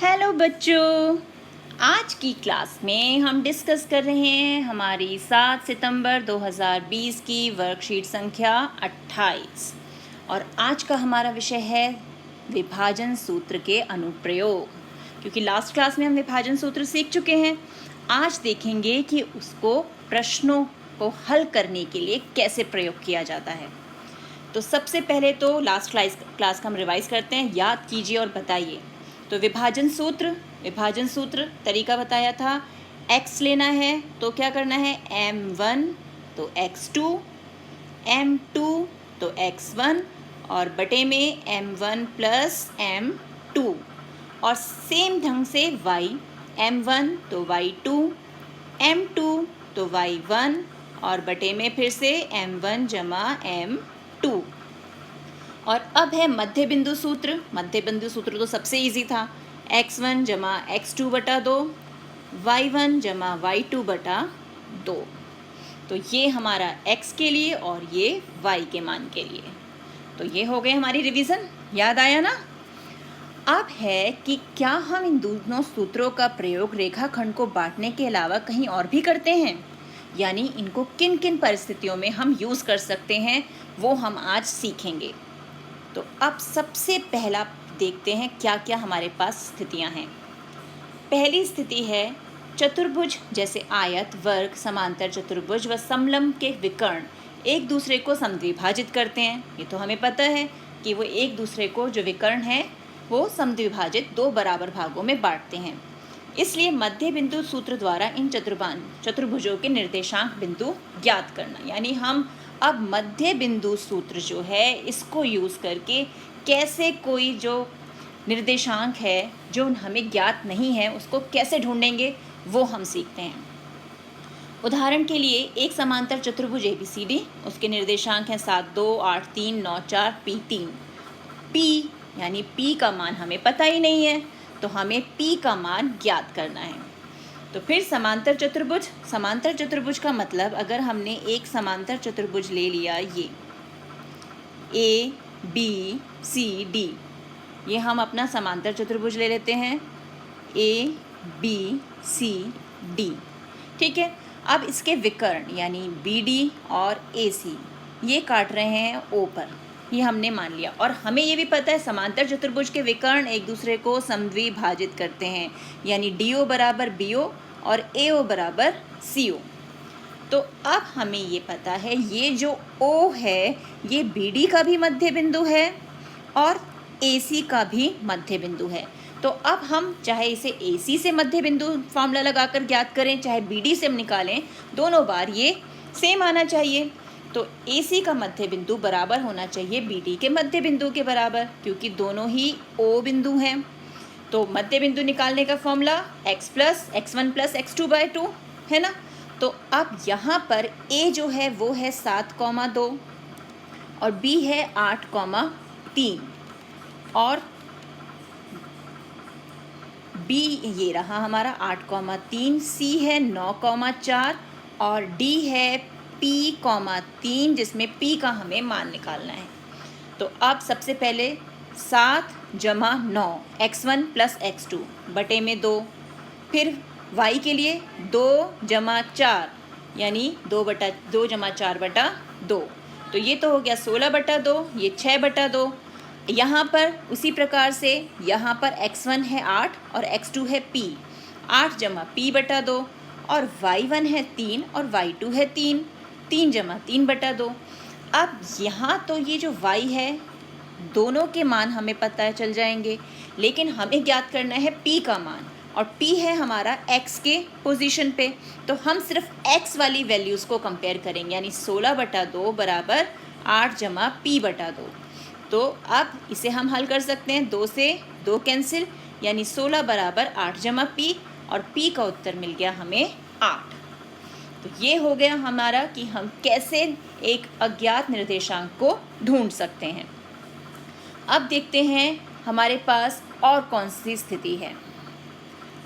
Hello बच्चों, आज की क्लास में हम डिस्कस कर रहे हैं हमारी 7 सितंबर 2020 की वर्कशीट संख्या 28 और आज का हमारा विषय है विभाजन सूत्र के अनुप्रयोग। क्योंकि लास्ट क्लास में हम विभाजन सूत्र सीख चुके हैं, आज देखेंगे कि उसको प्रश्नों को हल करने के लिए कैसे प्रयोग किया जाता है। तो सबसे पहले तो लास्ट क्लास का हम रिवाइज करते हैं, याद कीजिए और बताइए। तो विभाजन सूत्र तरीका बताया था। x लेना है तो क्या करना है, m1 तो x2, m2 तो x1 और बटे में m1 प्लस m2। और सेम ढंग से y, m1 तो y2, m2 तो y1 और बटे में फिर से m1 जमा m2। और अब है मध्य बिंदु सूत्र तो सबसे इजी था, x1 जमा x2 बटा 2, y1 जमा y2 बटा 2। तो ये हमारा x के लिए और ये y के मान के लिए। तो ये हो गए हमारी रिवीजन, याद आया ना। अब है कि क्या हम इन दोनों सूत्रों का प्रयोग रेखाखंड को बांटने के अलावा कहीं और भी करते हैं, यानी इनको किन किन परिस्थितियों में हम यूज़ कर सकते हैं, वो हम आज सीखेंगे। तो अब सबसे पहला देखते हैं क्या क्या हमारे पास स्थितियां हैं। पहली स्थिति है चतुर्भुज, जैसे आयत, वर्ग, समांतर चतुर्भुज व समलंब के विकर्ण एक दूसरे को समद्विभाजित करते हैं। ये तो हमें पता है कि वो एक दूसरे को, जो विकर्ण है वो समद्विभाजित दो बराबर भागों में बांटते हैं। इसलिए मध्य बिंदु सूत्र द्वारा इन चतुर्भुजों के निर्देशांक बिंदु ज्ञात करना, यानी हम अब मध्य बिंदु सूत्र जो है इसको यूज़ करके कैसे कोई जो निर्देशांक है जो हमें ज्ञात नहीं है उसको कैसे ढूंढेंगे, वो हम सीखते हैं। उदाहरण के लिए एक समांतर चतुर्भुज ABCD, उसके निर्देशांक हैं 7, 2, 8, 3, 9, 4, P3। P यानी P का मान हमें पता ही नहीं है, तो हमें P का मान ज्ञात करना है। तो फिर समांतर चतुर्भुज का मतलब, अगर हमने एक समांतर चतुर्भुज ले लिया, ये ABCD, ये हम अपना समांतर चतुर्भुज ले लेते हैं ABCD, ठीक है। अब इसके विकर्ण यानी BD और AC ये काट रहे हैं O पर, ये हमने मान लिया। और हमें ये भी पता है समांतर चतुर्भुज के विकर्ण एक दूसरे को समद्विभाजित करते हैं, यानी DO बराबर BO और AO बराबर CO। तो अब हमें ये पता है ये जो O है ये BD का भी मध्य बिंदु है और AC का भी मध्य बिंदु है। तो अब हम चाहे इसे AC से मध्य बिंदु फॉर्मूला लगाकर ज्ञात करें, चाहे BD से हम निकालें, दोनों बार ये सेम आना चाहिए। तो AC का मध्य बिंदु बराबर होना चाहिए BD के मध्य बिंदु के बराबर, क्योंकि दोनों ही O बिंदु हैं। तो मध्य बिंदु निकालने का formula x plus x1 plus x2/2 है ना। तो अब यहाँ पर A जो है वो है 7,2 और B है 8,3 और B ये रहा हमारा 8,3, C है 9,4 और D है P,3, जिसमें P का हमें मान निकालना है। तो अब सबसे पहले 7 जमा 9, x1 प्लस x2 बटे में 2। फिर y के लिए 2 जमा 4 यानी 2 जमा 4 बटा 2। तो ये तो हो गया 16 बटा 2, ये 6 बटा 2। यहाँ पर उसी प्रकार से यहाँ पर x1 है 8 और x2 है p, 8 जमा p बटा 2 और y1 है 3 और y2 है 3, 3 जमा 3 बटा 2। अब यहाँ तो ये जो y है दोनों के मान हमें पता चल जाएंगे, लेकिन हमें ज्ञात करना है p का मान, और p है हमारा x के पोजीशन पे। तो हम सिर्फ x वाली वैल्यूज़ को कंपेयर करेंगे, यानी 16 बटा 2 बराबर 8 जमा p बटा 2। तो अब इसे हम हल कर सकते हैं, 2 से 2 कैंसिल, यानी 16 बराबर 8 जमा p और p का उत्तर मिल गया हमें 8। तो ये हो गया हमारा कि हम कैसे एक अज्ञात निर्देशांक को ढूंढ सकते हैं। अब देखते हैं हमारे पास और कौन सी स्थिति है।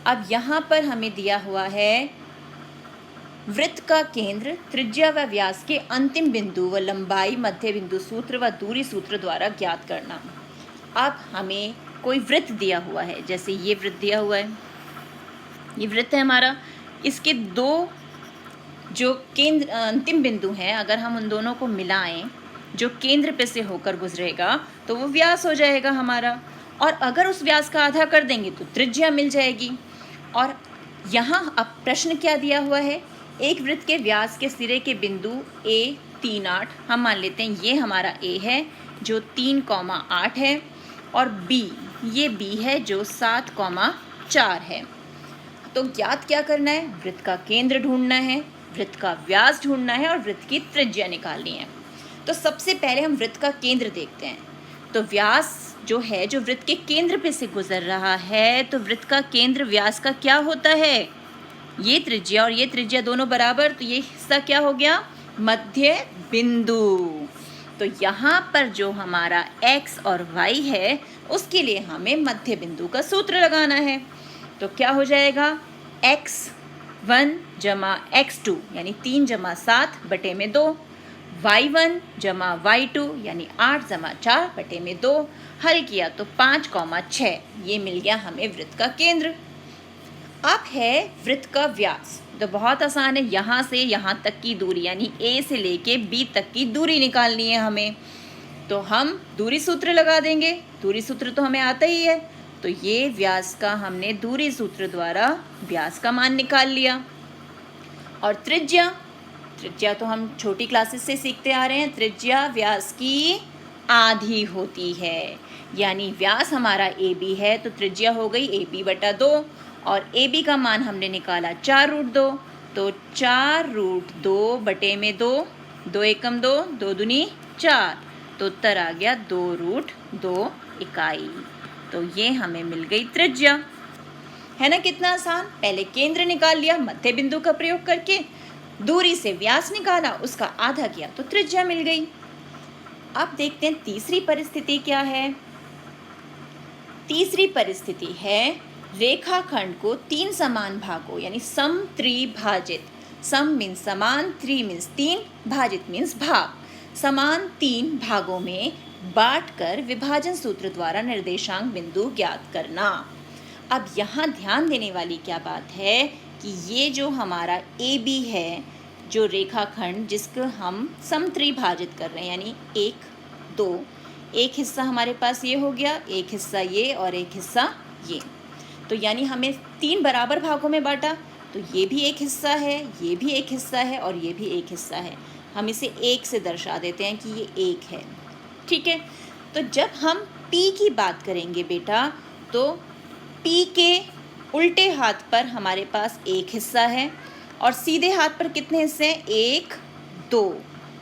अब यहाँ पर हमें दिया हुआ है वृत्त का केंद्र, त्रिज्या व व्यास के अंतिम बिंदु व लंबाई मध्य बिंदु सूत्र व दूरी सूत्र द्वारा ज्ञात करना। अब हमें कोई वृत्त दिया हुआ है, जैसे ये वृत्त दिया हुआ है, ये वृत्त है हमारा, इसके दो जो केंद्र अंतिम बिंदु हैं, अगर हम उन दोनों को मिलाएं, जो केंद्र पे से होकर गुजरेगा तो वो व्यास हो जाएगा हमारा, और अगर उस व्यास का आधा कर देंगे तो त्रिज्या मिल जाएगी। और यहाँ अब प्रश्न क्या दिया हुआ है, एक वृत्त के व्यास के सिरे के बिंदु A 3, 8, हम मान लेते हैं ये हमारा A है जो 3,8 है, और B, ये B है जो 7,4 है। तो ज्ञात क्या करना है, वृत्त का केंद्र ढूंढना है, वृत्त का व्यास ढूंढना है और वृत्त की त्रिज्या निकालनी है। तो सबसे पहले हम वृत्त का केंद्र देखते हैं। तो व्यास जो है, जो वृत्त के केंद्र पे से गुजर रहा है, तो वृत्त का केंद्र व्यास का क्या होता है, ये त्रिज्या और ये त्रिज्या दोनों बराबर, तो ये हिस्सा क्या हो गया, मध्य बिंदु। तो यहाँ पर जो हमारा x और y है उसके लिए हमें मध्य बिंदु का सूत्र लगाना है। तो क्या हो जाएगा, x1 जमा x2 यानी 3 जमा 7 बटे में 2, y1 जमा y2 यानी 8 जमा 4 बटे में 2, हल किया तो 5,6, ये मिल गया हमें वृत्त का केंद्र। अब है वृत्त का व्यास, तो बहुत आसान है, यहाँ से यहाँ तक की दूरी यानी A से लेके B तक की दूरी निकालनी है हमें। तो हम दूरी सूत्र लगा देंगे, दूरी सूत्र तो हमें आता ही है, तो ये व्यास का हमने दूरी सूत्र द्वारा व्यास का मान निकाल लिया। और त्रिज्या, त्रिज्या तो हम छोटी क्लासेस से सीखते आ रहे हैं, त्रिज्या व्यास की आधी होती है, यानी व्यास हमारा AB है तो त्रिज्या हो गई AB/2, और AB का मान हमने निकाला 4√2, तो 4√2 बटे में 2, 2 एकम 2, 2 दूनी 4, तो उत्तर आ गया 2√2 इकाई। तो ये हमें मिल गई त्रिज्या, है ना, कितना आसान। पहले केंद्र निकाल लिया मध्य बिंदु का प्रयोग करके, दूरी से व्यास निकाला, उसका आधा किया तो त्रिज्या मिल गई। अब देखते हैं तीसरी परिस्थिति क्या है। तीसरी परिस्थिति है रेखाखंड को 3 समान भागों यानी समत्रिभाजित, सम मीन्स समान, 3 मीन्स 3, भाजित मीन्स भाग, समान 3 भागों में बांटकर विभाजन सूत्र द्वारा निर्देशांक बिंदु ज्ञात करना। अब यहाँ ध्यान देने वाली क्या बात है कि ये जो हमारा AB है, जो रेखाखंड जिसको हम समत्रिभाजित कर रहे हैं, यानी 1, 2, एक हिस्सा हमारे पास ये हो गया, एक हिस्सा ये और एक हिस्सा ये, तो यानी हमें 3 बराबर भागों में बांटा, तो ये भी एक हिस्सा है, ये भी एक हिस्सा है और ये भी एक हिस्सा है। हम इसे 1 से दर्शा देते हैं कि ये 1 है, ठीक है। तो जब हम P की बात करेंगे बेटा, तो P के उल्टे हाथ पर हमारे पास एक हिस्सा है और सीधे हाथ पर कितने हिस्से हैं, 1, 2,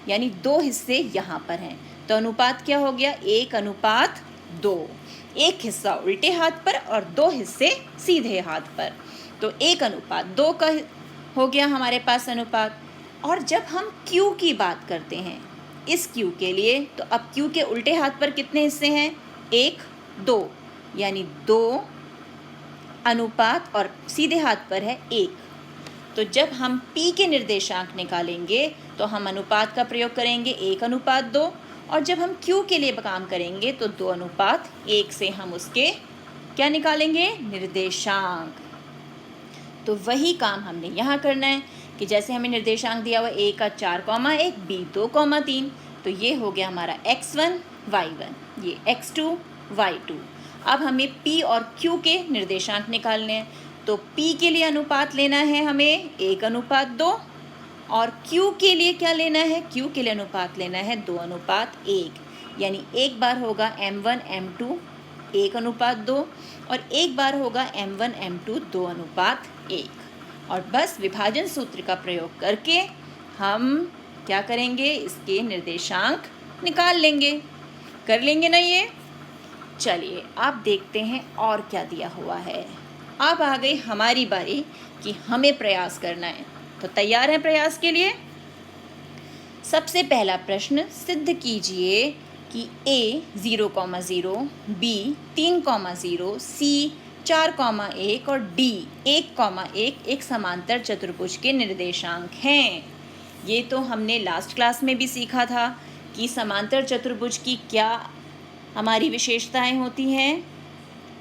यानी 2 हिस्से यहाँ पर हैं। तो अनुपात क्या हो गया, 1:2, एक हिस्सा उल्टे हाथ पर और 2 हिस्से सीधे हाथ पर, तो 1:2 का हो गया हमारे पास अनुपात। और जब हम Q की बात करते हैं, इस Q के लिए, तो अब Q के उल्टे हाथ पर कितने हिस्से हैं, 1, 2, यानी 2 अनुपात और सीधे हाथ पर है 1। तो जब हम P के निर्देशांक निकालेंगे तो हम अनुपात का प्रयोग करेंगे 1:2, और जब हम Q के लिए काम करेंगे तो 2:1 से हम उसके क्या निकालेंगे, निर्देशांक। तो वही काम हमने यहाँ करना है कि जैसे हमें निर्देशांक दिया हुआ A का 4,1, B 2,3, तो ये हो गया हमारा x1 y1, ये x2 y2। अब हमें P और Q के निर्देशांक निकालने हैं, तो P के लिए अनुपात लेना है हमें 1:2, और Q के लिए क्या लेना है, Q के लिए अनुपात लेना है 2:1, यानी एक बार होगा m1 m2 1:2 और एक बार होगा m1 m2 2:1। और बस विभाजन सूत्र का प्रयोग करके हम क्या करेंगे, इसके निर्देशांक निकाल लेंगे। कर लेंगे ना ये। चलिए आप देखते हैं और क्या दिया हुआ है। अब आ गई हमारी बारी कि हमें प्रयास करना है, तो तैयार हैं प्रयास के लिए। सबसे पहला प्रश्न, सिद्ध कीजिए कि A 0,0, B 3,0, C 4,1 और D 1,1 एक समांतर चतुर्भुज के निर्देशांक हैं। ये तो हमने लास्ट क्लास में भी सीखा था कि समांतर चतुर्भुज की क्या हमारी विशेषताएं होती हैं।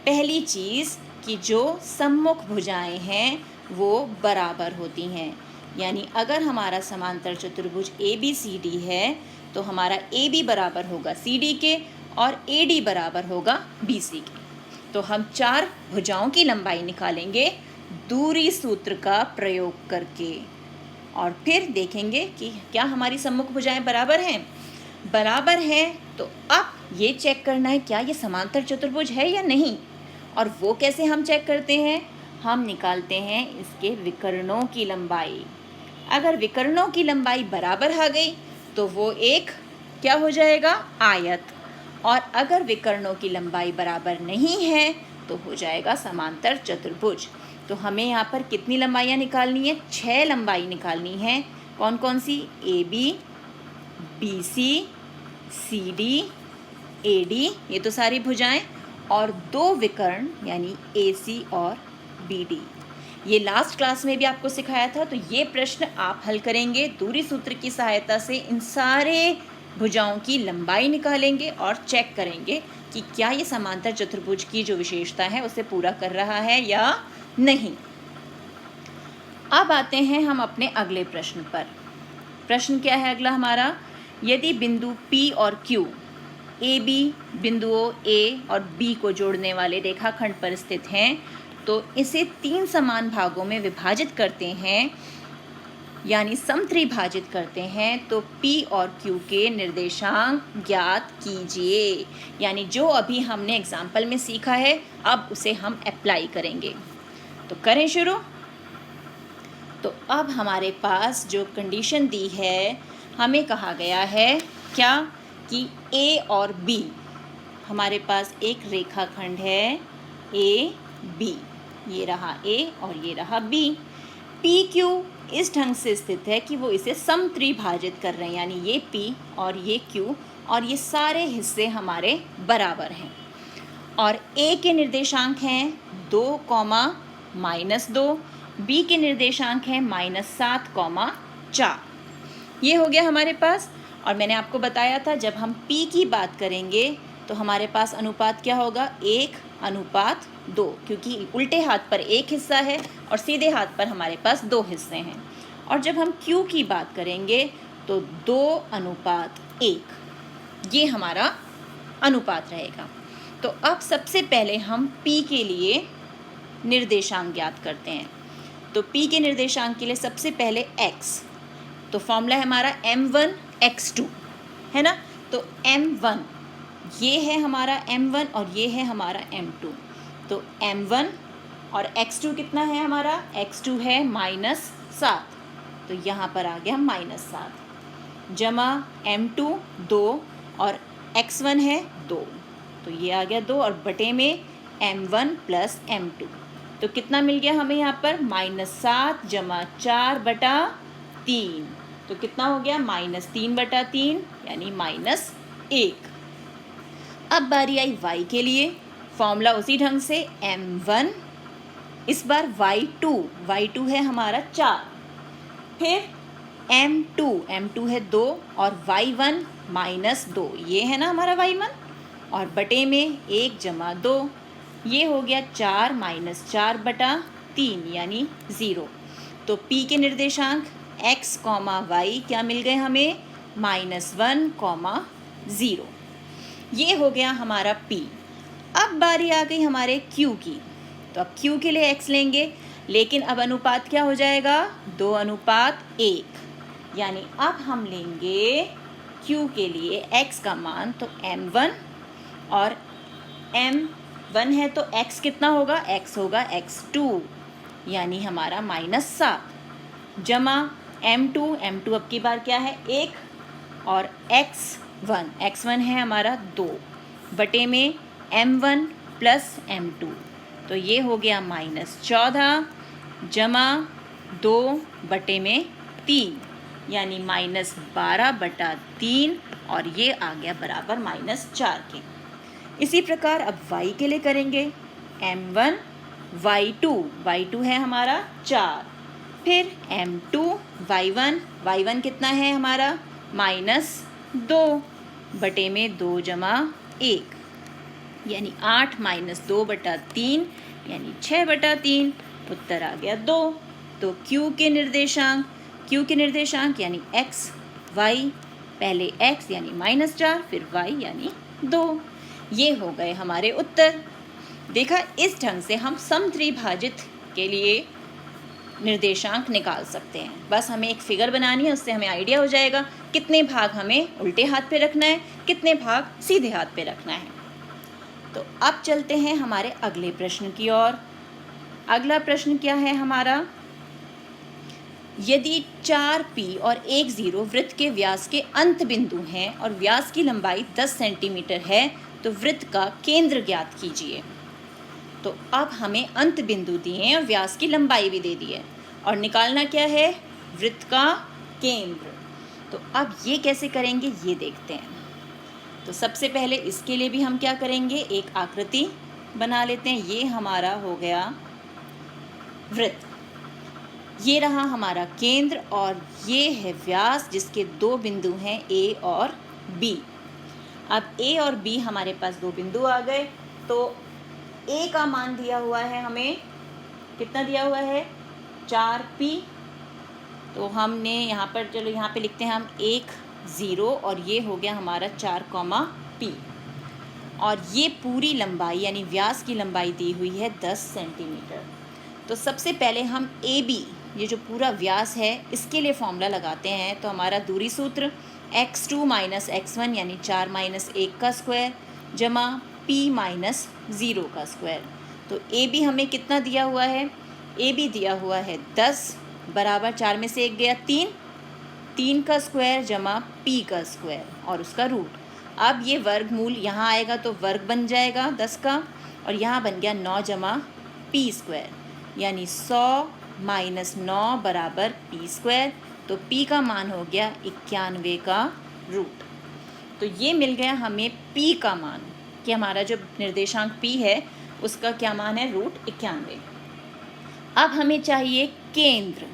पहली चीज़ कि जो सम्मुख भुजाएं हैं वो बराबर होती हैं, यानी अगर हमारा समांतर चतुर्भुज ABCD है तो हमारा AB बराबर होगा CD के और AD बराबर होगा BC के। तो हम चार भुजाओं की लंबाई निकालेंगे दूरी सूत्र का प्रयोग करके और फिर देखेंगे कि क्या हमारी सम्मुख भुजाएं बराबर हैं। बराबर है तो अब ये चेक करना है क्या ये समांतर चतुर्भुज है या नहीं। और वो कैसे हम चेक करते हैं, हम निकालते हैं इसके विकर्णों की लंबाई। अगर विकर्णों की लंबाई बराबर आ गई तो वो एक क्या हो जाएगा, आयत। और अगर विकर्णों की लंबाई बराबर नहीं है तो हो जाएगा समांतर चतुर्भुज। तो हमें यहाँ पर कितनी लंबाइयाँ निकालनी है, 6 लंबाई निकालनी है। कौन कौन सी, AB, BC, CD, AD, ये तो सारी भुजाएं, और 2 विकर्ण यानी AC और BD। ये लास्ट क्लास में भी आपको सिखाया था। तो ये प्रश्न आप हल करेंगे दूरी सूत्र की सहायता से, इन सारे भुजाओं की लंबाई निकालेंगे और चेक करेंगे कि क्या ये समांतर चतुर्भुज की जो विशेषता है उसे पूरा कर रहा है या नहीं। अब आते हैं हम अपने अगले प्रश्न पर। प्रश्न क्या है अगला हमारा, यदि बिंदु P और Q AB बिंदुओं A और B को जोड़ने वाले रेखाखंड पर स्थित हैं तो इसे 3 समान भागों में विभाजित करते हैं यानी समत्रिभाजित करते हैं, तो P और Q के निर्देशांक ज्ञात कीजिए। यानी जो अभी हमने एग्जाम्पल में सीखा है अब उसे हम अप्लाई करेंगे। तो करें शुरू। तो अब हमारे पास जो कंडीशन दी है, हमें कहा गया है क्या कि A और B, हमारे पास एक रेखाखंड है AB, ये रहा A और ये रहा B। PQ इस ढंग से स्थित है कि वो इसे समत्रिभाजित कर रहे हैं, यानी ये P और ये Q और ये सारे हिस्से हमारे बराबर हैं। और A के निर्देशांक हैं 2, -2, B के निर्देशांक हैं -7, 4। ये हो गया हमारे पास। और मैंने आपको बताया था जब हम P की बात करेंगे तो हमारे पास अनुपात क्या होगा, 1:2, क्योंकि उल्टे हाथ पर एक हिस्सा है और सीधे हाथ पर हमारे पास 2 हिस्से हैं। और जब हम Q की बात करेंगे तो 2:1, ये हमारा अनुपात रहेगा। तो अब सबसे पहले हम P के लिए निर्देशांक ज्ञात करते हैं। तो P के निर्देशांक के लिए सबसे पहले x, तो फॉर्मूला है हमारा m1x2, है ना। तो m1 ये है हमारा m1 और ये है हमारा m2। तो m1 और x2 कितना है हमारा, x2 है -7, तो यहाँ पर आ गया -7, जमा m2 2 और x1 है 2, तो ये आ गया 2 और बटे में m1 + m2। तो कितना मिल गया हमें यहाँ पर, -7 + 4/3, तो कितना हो गया, -3/3 यानी -1। अब बारी आई y के लिए, फॉर्मूला उसी ढंग से m1, इस बार y2 है हमारा 4, फिर m2 है 2 और y1 -2, ये है ना हमारा y1, और बटे में 1 + 2, ये हो गया 4 - 4/3 यानी 0। तो P के निर्देशांक x, y क्या मिल गए हमें, -1, 0। ये हो गया हमारा P। अब बारी आ गई हमारे Q की। तो अब Q के लिए x लेंगे, लेकिन अब अनुपात क्या हो जाएगा, 2:1, यानी अब हम लेंगे Q के लिए x का मान, तो m1 और m1 है तो x कितना होगा, x होगा x2 यानी हमारा -7, जमा m2 अब की बार क्या है 1 और x1 है हमारा 2, बटे में m1 + m2, तो ये हो गया -14, जमा 2 बटे में 3 यानी -12/3, और ये आ गया बराबर -4 के। इसी प्रकार अब y के लिए करेंगे, m1 y2 है हमारा 4, फिर m2 y1 कितना है हमारा -2 बटे में 2 + 1, यानी 8 माइनस 2/3 यानी 6/3। उत्तर आ गया 2। तो Q के निर्देशांक यानी x y, पहले x यानी -4 फिर y यानी 2। ये हो गए हमारे उत्तर। देखा, इस ढंग से हम समत्रिभाजित के लिए निर्देशांक निकाल सकते हैं। बस हमें एक फिगर बनानी है, उससे हमें आइडिया हो जाएगा कितने भाग हमें उल्टे हाथ पे रखना है, कितने भाग सीधे हाथ पे रखना है। तो अब चलते हैं हमारे अगले प्रश्न की ओर। अगला प्रश्न क्या है हमारा? यदि 4p और 1 0 वृत्त के व्यास के अंत बिंदु हैं और व्यास की लंबाई 10 सेंटीमीटर है तो वृत्त का केंद्र ज्ञात कीजिए। तो अब हमें अंत बिंदु दिए हैं और व्यास की लंबाई भी दे दी है और निकालना क्या है? वृत्त का केंद्र। तो अब ये कैसे करेंगे ये देखते हैं। तो सबसे पहले इसके लिए भी हम क्या करेंगे, एक आकृति बना लेते हैं। ये हमारा हो गया वृत्त, ये रहा हमारा केंद्र और ये है व्यास जिसके दो बिंदु हैं A और B। अब A और B हमारे पास दो बिंदु आ गए। तो A का मान दिया हुआ है हमें, कितना दिया हुआ है? 4p। तो हमने यहाँ पर, चलो यहाँ पे लिखते हैं हम 1 0 और ये हो गया हमारा 4, p। और ये पूरी लंबाई यानी व्यास की लंबाई दी हुई है 10 सेंटीमीटर। तो सबसे पहले हम AB, ये जो पूरा व्यास है, इसके लिए फॉर्मूला लगाते हैं। तो हमारा दूरी सूत्र x2 माइनस x1 यानी 4 माइनस 1 का स्क्वायर जमा p माइनस 0 का स्क्वायर। तो AB हमें कितना दिया हुआ है? AB दिया हुआ है 10 बराबर 4 में से 1 गया 3 का स्क्वायर जमा p का स्क्वायर और उसका रूट। अब ये वर्गमूल यहाँ आएगा तो वर्ग बन जाएगा 10 का, और यहाँ बन गया 9 जमा p स्क्वायर यानी 100 माइनस 9 बराबर p स्क्वायर। तो p का मान हो गया 91 का रूट। तो ये मिल गया हमें p का मान, कि हमारा जो निर्देशांक p है उसका क्या मान है? रूट 91। अब हमें चाहिए केंद्र।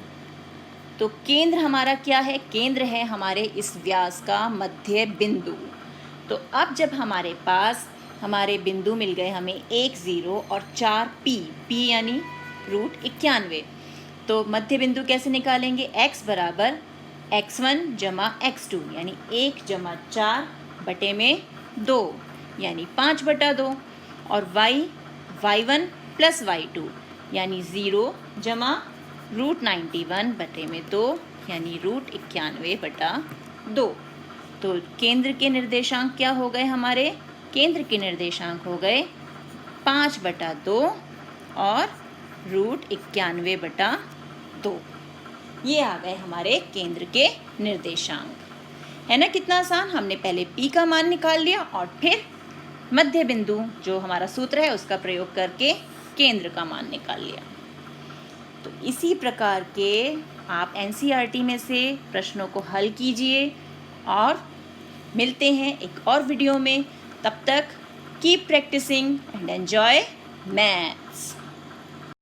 तो केंद्र हमारा क्या है? केंद्र है हमारे इस व्यास का मध्य बिंदु। तो अब जब हमारे पास हमारे बिंदु मिल गए हमें 1 0 और 4p, p यानी रूट 91। तो मध्य बिंदु कैसे निकालेंगे? x बराबर x1 जमा x2 यानी 1 जमा 4 बटे में 2 यानी 5/2, और y1 प्लस y2 यानी 0 जमा रूट 91 बटे में 2 यानी रूट 91/2। तो केंद्र के निर्देशांक क्या हो गए हमारे? केंद्र के निर्देशांक हो गए 5/2 और रूट 91/2। ये आ गए हमारे केंद्र के निर्देशांक। है ना कितना आसान? हमने पहले p का मान निकाल लिया और फिर मध्य बिंदु जो हमारा सूत्र है उसका प्रयोग करके केंद्र का मान निकाल लिया। तो इसी प्रकार के आप NCERT में से प्रश्नों को हल कीजिए और मिलते हैं एक और वीडियो में। तब तक keep practicing and enjoy maths.